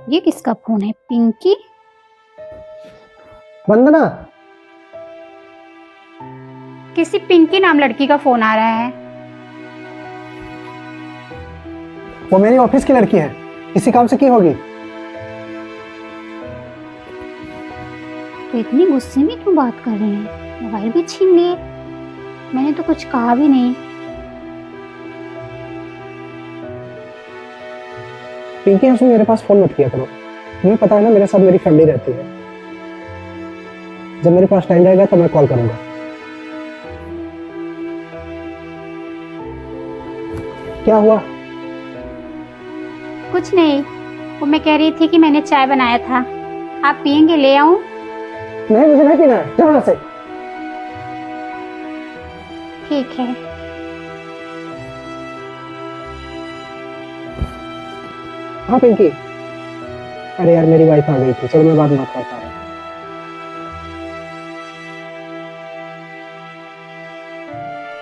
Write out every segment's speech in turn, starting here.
ये किसका फोन है? पिंकी? वंदना, किसी पिंकी नाम लड़की का फोन आ रहा है। वो मेरी ऑफिस की लड़की है। इसी काम से की होगी। तो इतनी गुस्से में क्यों बात कर रहे हैं? मोबाइल भी छीन लिए। मैंने तो कुछ कहा भी नहीं। पिंकी, हंसू मेरे पास फोन मत किया करो। तुम्हें पता है ना, मेरे साथ मेरी फैमिली रहती है। जब मेरे पास टाइम रहेगा तो मैं कॉल करूंगा। क्या हुआ? कुछ नहीं, वो मैं कह रही थी कि मैंने चाय बनाया था, आप पियेंगे? ले आऊं? नहीं, मुझे नहीं पीना है। जाओ यहाँ से। ठीक है। हाँ पिंकी, अरे यार मेरी वाइफ आ गई थी। चलो मैं बाद में बात करता हूँ।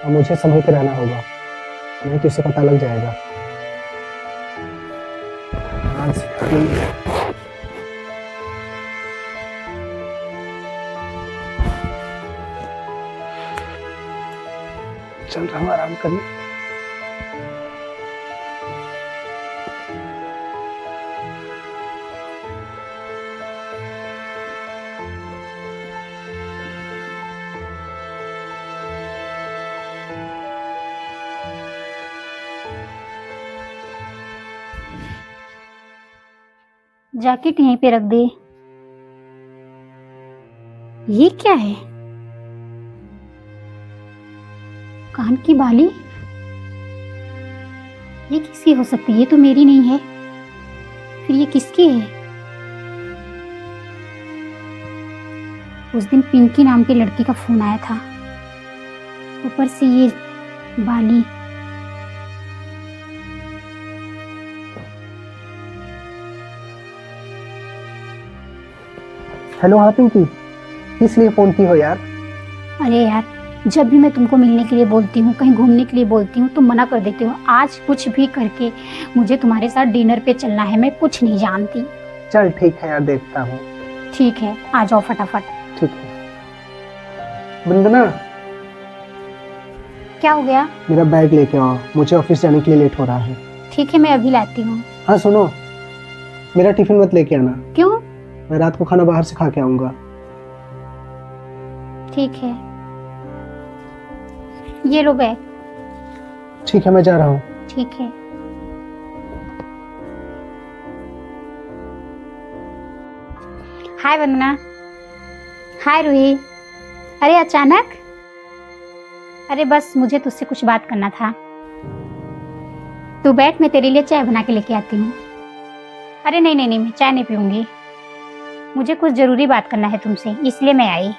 अब मुझे संभल के रहना होगा, नहीं तो इसे पता लग जाएगा। आज चल रहा हूँ आराम करने। जैकेट यहीं पे रख दे। ये क्या है? कान की बाली? ये किसकी हो सकती है? ये तो मेरी नहीं है। फिर ये किसकी है? उस दिन पिंकी नाम की लड़की का फोन आया था, ऊपर से ये बाली। हेलो, हाँ पिंकी, किस लिए फोन की हो यार? अरे यार, जब भी मैं तुमको मिलने के लिए बोलती हूँ, कहीं घूमने के लिए बोलती हूँ, तुम मना कर देते हो। आज कुछ भी करके मुझे तुम्हारे साथ डिनर पे चलना है। मैं कुछ नहीं जानती। चल ठीक है यार, देखता हूँ। ठीक है, आ जाओ फटाफट। ठीक है। वंदना, क्या हो गया? मेरा बैग लेके आओ, मुझे ऑफिस जाने के लिए लेट हो रहा है। ठीक है, मैं अभी लाती हूँ। हाँ सुनो, मेरा टिफिन मत लेके आना। क्यों? मैं रात को खाना बाहर से खा के आऊंगा। ठीक है, ये लो बैग। ठीक है, मैं जा रहा हूँ। ठीक है। हाय वंदना। हाय रूही। अरे अचानक? अरे बस मुझे तुझसे कुछ बात करना था। तू बैठ, मैं तेरे लिए चाय बना के लेके आती हूँ। अरे नहीं नहीं नहीं, मैं चाय नहीं पीऊंगी। मुझे कुछ जरूरी बात करना है तुमसे, इसलिए मैं आई।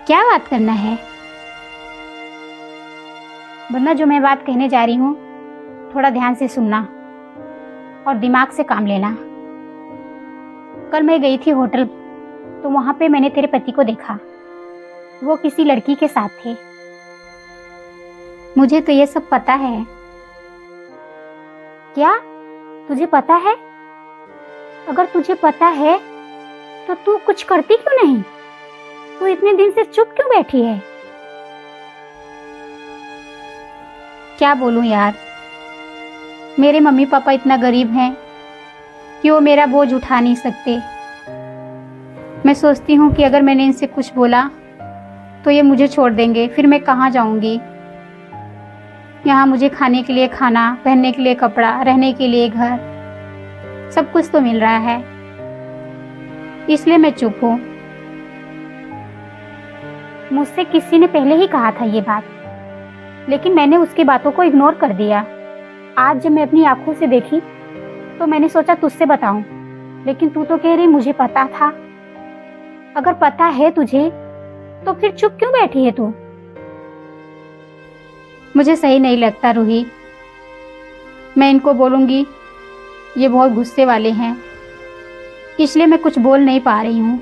क्या बात करना है? वरना जो मैं बात कहने जा रही हूँ, थोड़ा ध्यान से सुनना और दिमाग से काम लेना। कल मैं गई थी होटल, तो वहां पे मैंने तेरे पति को देखा। वो किसी लड़की के साथ थे। मुझे तो ये सब पता है। क्या तुझे पता है? अगर तुझे पता है तो तू कुछ करती क्यों नहीं? तू इतने दिन से चुप क्यों बैठी है? क्या बोलूं यार, मेरे मम्मी पापा इतना गरीब हैं कि वो मेरा बोझ उठा नहीं सकते। मैं सोचती हूँ कि अगर मैंने इनसे कुछ बोला तो ये मुझे छोड़ देंगे, फिर मैं कहाँ जाऊंगी? यहाँ मुझे खाने के लिए खाना, पहनने के लिए कपड़ा, रहने के लिए घर, सब कुछ तो मिल रहा है, इसलिए मैं चुप हूँ। मुझसे किसी ने पहले ही कहा था ये बात, लेकिन मैंने उसकी बातों को इग्नोर कर दिया। आज जब मैं अपनी आंखों से देखी तो मैंने सोचा तुझसे बताऊं, लेकिन तू तो कह रही मुझे पता था। अगर पता है तुझे तो फिर चुप क्यों बैठी है तू? मुझे सही नहीं लगता रूही। मैं इनको बोलूंगी, ये बहुत गुस्से वाले हैं, इसलिए मैं कुछ बोल नहीं पा रही हूँ।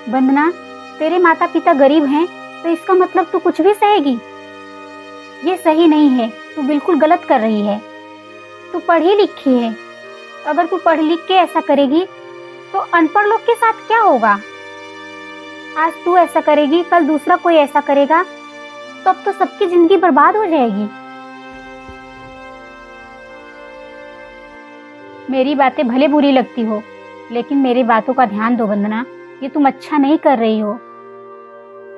वंदना, तेरे माता पिता गरीब हैं तो इसका मतलब तू कुछ भी सहेगी? ये सही नहीं है, तू बिल्कुल गलत कर रही है। तू पढ़ी लिखी है, अगर तू पढ़ लिख के ऐसा करेगी तो अनपढ़ लोग के साथ क्या होगा? आज तू ऐसा करेगी, कल दूसरा कोई ऐसा करेगा, तो अब तो सबकी जिंदगी बर्बाद हो जाएगी। मेरी बातें भले बुरी लगती हो, लेकिन मेरी बातों का ध्यान दो वंदना। ये तुम अच्छा नहीं कर रही हो,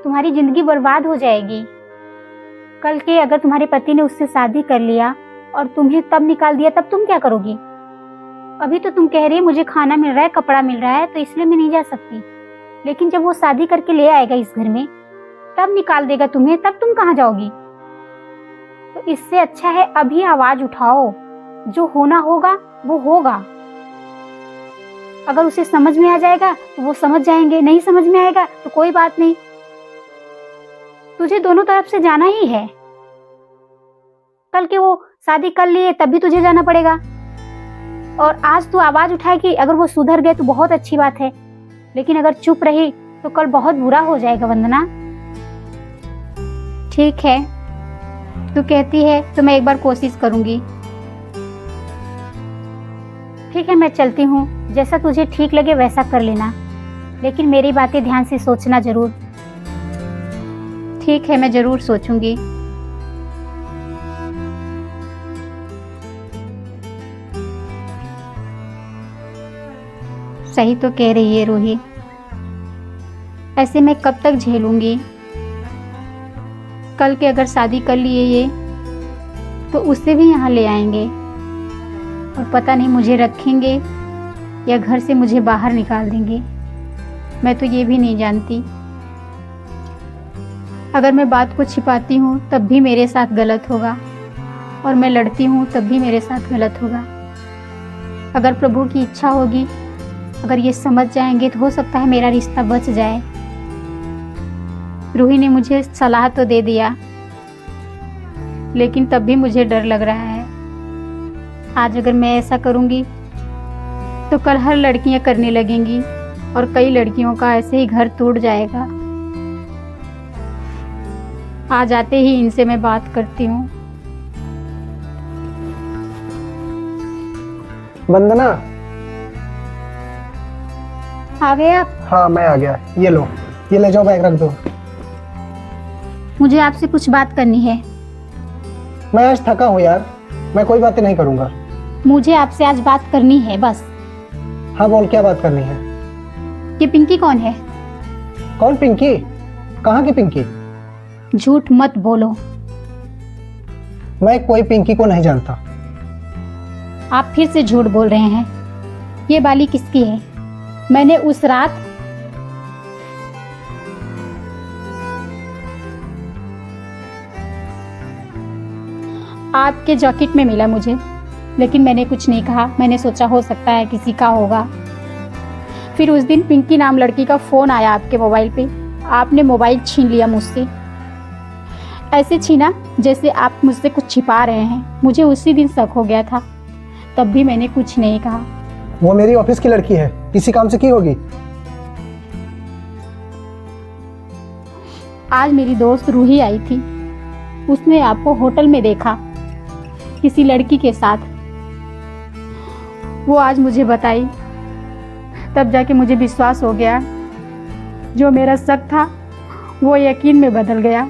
तुम्हारी जिंदगी बर्बाद हो जाएगी। कल के अगर तुम्हारे पति ने उससे शादी कर लिया और तुम्हें तब निकाल दिया, तब तुम क्या करोगी? अभी तो तुम कह रही है मुझे खाना मिल रहा है, कपड़ा मिल रहा है, तो इसलिए मैं नहीं जा सकती। लेकिन जब वो शादी करके ले आएगा इस घर में, तब निकाल देगा तुम्हें, तब तुम कहाँ जाओगी? तो इससे अच्छा है अभी आवाज उठाओ, जो होना होगा वो होगा। अगर उसे समझ में आ जाएगा तो वो समझ जाएंगे, नहीं समझ में आएगा तो कोई बात नहीं। तुझे दोनों तरफ से जाना ही है। कल के वो शादी कर लिए तब भी तुझे जाना पड़ेगा। और आज तू आवाज उठाएगी, अगर वो सुधर गए तो बहुत अच्छी बात है, लेकिन अगर चुप रही तो कल बहुत बुरा हो जाएगा वंदना। ठीक है, तू कहती है तो मैं एक बार कोशिश करूंगी। ठीक है, मैं चलती हूँ, जैसा तुझे ठीक लगे वैसा कर लेना, लेकिन मेरी बातें ध्यान से सोचना जरूर। ठीक है, मैं जरूर सोचूंगी। सही तो कह रही है रूही, ऐसे मैं कब तक झेलूंगी? कल के अगर शादी कर लिए ये, तो उससे भी यहाँ ले आएंगे और पता नहीं मुझे रखेंगे या घर से मुझे बाहर निकाल देंगे। मैं तो ये भी नहीं जानती। अगर मैं बात को छिपाती हूँ तब भी मेरे साथ गलत होगा, और मैं लड़ती हूँ तब भी मेरे साथ गलत होगा। अगर प्रभु की इच्छा होगी, अगर ये समझ जाएंगे तो हो सकता है मेरा रिश्ता बच जाए। रूही ने मुझे सलाह तो दे दिया, लेकिन तब भी मुझे डर लग रहा है। आज अगर मैं ऐसा करूँगी तो कल हर लड़कियां करने लगेंगी और कई लड़कियों का ऐसे ही घर टूट जाएगा। आज आते ही इनसे मैं बात करती हूँ। वंदना, आ गए आप? हाँ मैं आ गया। ये लो, ये ले जाओ, बैग रख दो। मुझे आपसे कुछ बात करनी है। मैं आज थका हूँ यार, मैं कोई बातें नहीं करूँगा। मुझे आपसे आज बात करनी है बस। हाँ बोल, क्या बात करनी है? ये पिंकी कौन है? कौन पिंकी? कहाँ की पिंकी? झूठ मत बोलो। मैं कोई पिंकी को नहीं जानता। आप फिर से झूठ बोल रहे हैं। ये बाली किसकी है? मैंने उस रात आपके जैकेट में मिला मुझे, लेकिन मैंने कुछ नहीं कहा। मैंने सोचा हो सकता है किसी का होगा। फिर उस दिन पिंकी नाम लड़की का फ़ोन आया आपके मोबाइल पे, आपने मोबाइल छीन लिया मुझसे। ऐसे छीना जैसे आप मुझसे कुछ छिपा रहे हैं। मुझे उसी दिन शक हो गया था, तब भी मैंने कुछ नहीं कहा। वो मेरी ऑफिस की लड़की है, किसी काम से की होगी। आज मेरी दोस्त रूही आई थी, उसने आपको होटल में देखा किसी लड़की के साथ। वो आज मुझे बताई, तब जाके मुझे विश्वास हो गया। जो मेरा शक था वो यकीन में बदल गया।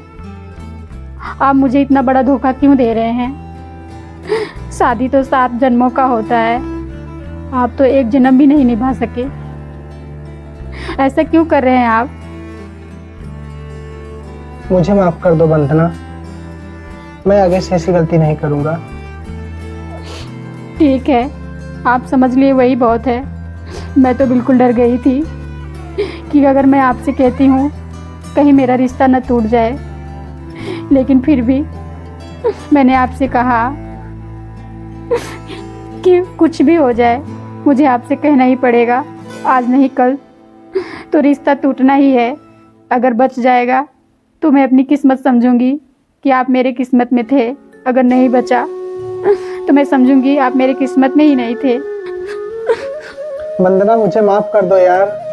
आप मुझे इतना बड़ा धोखा क्यों दे रहे हैं? शादी तो 7 जन्मों का होता है, आप तो 1 जन्म भी नहीं निभा सके। ऐसा क्यों कर रहे हैं आप? मुझे माफ कर दो वंदना, मैं आगे से ऐसी गलती नहीं करूँगा। ठीक है, आप समझ लिए वही बहुत है। मैं तो बिल्कुल डर गई थी कि अगर मैं आपसे कहती हूँ कहीं मेरा रिश्ता न टूट जाए, लेकिन फिर भी मैंने आपसे कहा कि कुछ भी हो जाए मुझे आपसे कहना ही पड़ेगा। आज नहीं कल तो रिश्ता टूटना ही है। अगर बच जाएगा तो मैं अपनी किस्मत समझूंगी कि आप मेरे किस्मत में थे। अगर नहीं बचा तो मैं समझूंगी आप मेरे किस्मत में ही नहीं थे। वंदना, मुझे माफ कर दो यार।